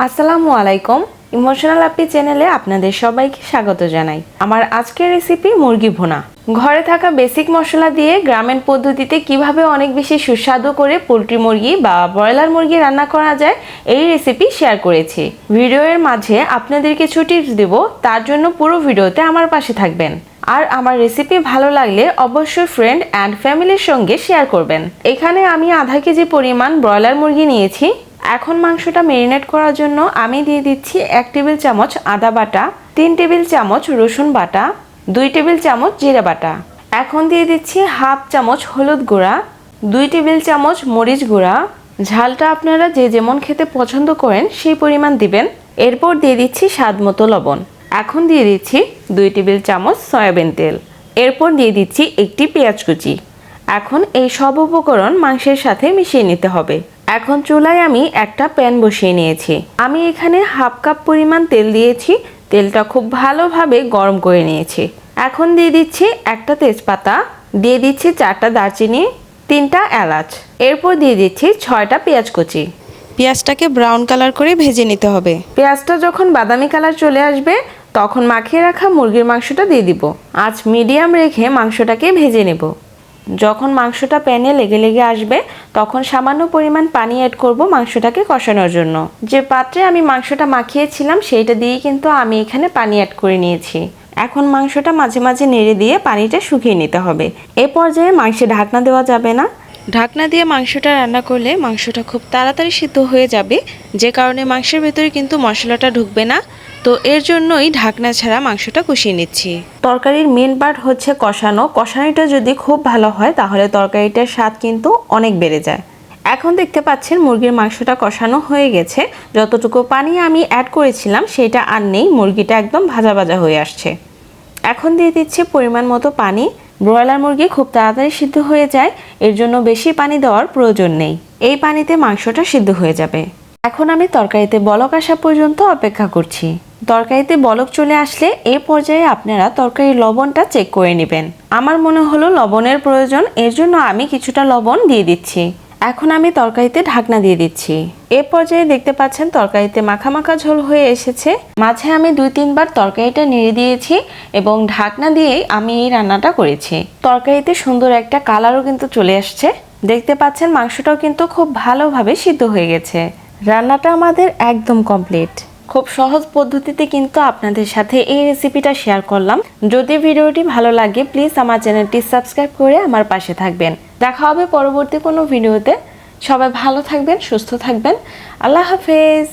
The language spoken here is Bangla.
আসসালামু আলাইকুম। ইমোশনাল আপি চ্যানেলে আপনাদের সবাইকে স্বাগত জানাই। আমার আজকের রেসিপি মুরগি ভুনা। ঘরে থাকা বেসিক মশলা দিয়ে গ্রামীণ পদ্ধতিতে কিভাবে অনেক বেশি সুস্বাদু করে পোলট্রি মুরগি বা ব্রয়লার মুরগি রান্না করা যায় এই রেসিপি শেয়ার করেছি। ভিডিওর মাঝে আপনাদের কিছু টিপস দেব, তার জন্য পুরো ভিডিওতে আমার পাশে থাকবেন। আর আমার রেসিপি ভালো লাগলে অবশ্যই ফ্রেন্ড অ্যান্ড ফ্যামিলির সঙ্গে শেয়ার করবেন। এখানে আমি আধা কেজি পরিমাণ ব্রয়লার মুরগি নিয়েছি। এখন মাংসটা ম্যারিনেট করার জন্য আমি দিয়ে দিচ্ছি 1 টেবিল চামচ আদা বাটা, 3 টেবিল চামচ রসুন বাটা, 2 টেবিল চামচ জিরা বাটা। এখন দিয়ে দিচ্ছি হাফ চামচ হলুদ গুঁড়া, 2 টেবিল চামচ মরিচ গুঁড়া। ঝালটা আপনারা যে যেমন খেতে পছন্দ করেন সেই পরিমাণ দিবেন। এরপর দিয়ে দিচ্ছি স্বাদ মতো লবণ। এখন দিয়ে দিচ্ছি 2 টেবিল চামচ সয়াবিন তেল। এরপর দিয়ে দিচ্ছি একটি পেঁয়াজ কুচি। এখন এই সব উপকরণ মাংসের সাথে মিশিয়ে নিতে হবে। এখন চুলায় আমি একটা প্যান বসিয়ে নিয়েছি। আমি এখানে হাফ কাপ পরিমাণ তেল দিয়েছি। তেলটা খুব ভালোভাবে গরম করে নিয়েছি। এখন দিয়ে দিচ্ছি একটা তেজপাতা, দিয়ে দিচ্ছি 4টা দারচিনি, 3টা এলাচ। এরপর দিয়ে দিচ্ছি 6টা পেঁয়াজ কুচি। পেঁয়াজটাকে ব্রাউন কালার করে ভেজে নিতে হবে। পেঁয়াজটা যখন বাদামি কালার চলে আসবে তখন মাখিয়ে রাখা মুরগির মাংসটা দিয়ে দিব। আঁচ মিডিয়াম রেখে মাংসটাকে ভেজে নেব। যখন মাংসটা প্যানে লেগে লেগে আসবে তখন সামান্য পরিমাণ পানি অ্যাড করব মাংসটাকে কষানোর জন্য। যে পাত্রে আমি মাংসটা মাখিয়েছিলাম সেইটা দিয়েই কিন্তু আমি এখানে পানি অ্যাড করে নিয়েছি। এখন মাংসটা মাঝে মাঝে নেড়ে দিয়ে পানিটা শুকিয়ে নিতে হবে। এ পর্যায়ে মাংসে ঢাকনা দেওয়া যাবে না। ঢাকনা দিয়ে মাংসটা রান্না করলে মাংসটা খুব তাড়াতাড়ি সিদ্ধ হয়ে যাবে, যে কারণে মাংসের ভেতরে কিন্তু মশলাটা ঢুকবে না। তো এর জন্যই ঢাকনা ছাড়া মাংসটা কষিয়ে নিচ্ছি। তরকারির মেন পার্ট হচ্ছে কষানো। কষানোটা যদি খুব ভালো হয় তাহলে তরকারিটার স্বাদ কিন্তু অনেক বেড়ে যায়। এখন দেখতে পাচ্ছেন মুরগির মাংসটা কষানো হয়ে গেছে। যতটুকু পানি আমি অ্যাড করেছিলাম সেটা আর নেই, মুরগিটা একদম ভাজা ভাজা হয়ে আসছে। এখন দিয়ে দিচ্ছি পরিমাণ মতো পানি। ব্রয়লার মুরগি খুব তাড়াতাড়ি সিদ্ধ হয়ে যায়, এর জন্য বেশি পানি দেওয়ার প্রয়োজন নেই। এই পানিতে মাংসটা সিদ্ধ হয়ে যাবে। এখন আমি তরকারিতে বলক আসা পর্যন্ত অপেক্ষা করছি। তরকারিতে বলক চলে আসলে এই পর্যায়ে আপনারা তরকারির লবণটা চেক করে নেবেন। আমার মনে হলো লবণের প্রয়োজন, এর জন্য আমি কিছুটা লবণ দিয়ে দিচ্ছি। এখন আমি তরকারিতে ঢাকনা দিয়ে দিচ্ছি। এ পর্যায়ে দেখতে পাচ্ছেন তরকারিতে মাখা মাখা ঝোল হয়ে এসেছে। মাঝে আমি 2-3 বার তরকারিটা নেড়ে দিয়েছি এবং ঢাকনা দিয়েই আমি এই রান্নাটা করেছি। তরকারিতে সুন্দর একটা কালারও কিন্তু চলে আসছে। দেখতে পাচ্ছেন মাংসটাও কিন্তু খুব ভালোভাবে সিদ্ধ হয়ে গেছে। রান্নাটা আমাদের একদম কমপ্লিট। খুব সহজ পদ্ধতিতে কিন্তু আপনাদের সাথে এই রেসিপিটা শেয়ার করলাম। যদি ভিডিওটি ভালো লাগে প্লিজ আমার চ্যানেলটি সাবস্ক্রাইব করে আমার পাশে থাকবেন। দেখা হবে পরবর্তী কোনো ভিডিওতে। সবাই ভালো থাকবেন, সুস্থ থাকবেন। আল্লাহ হাফেজ।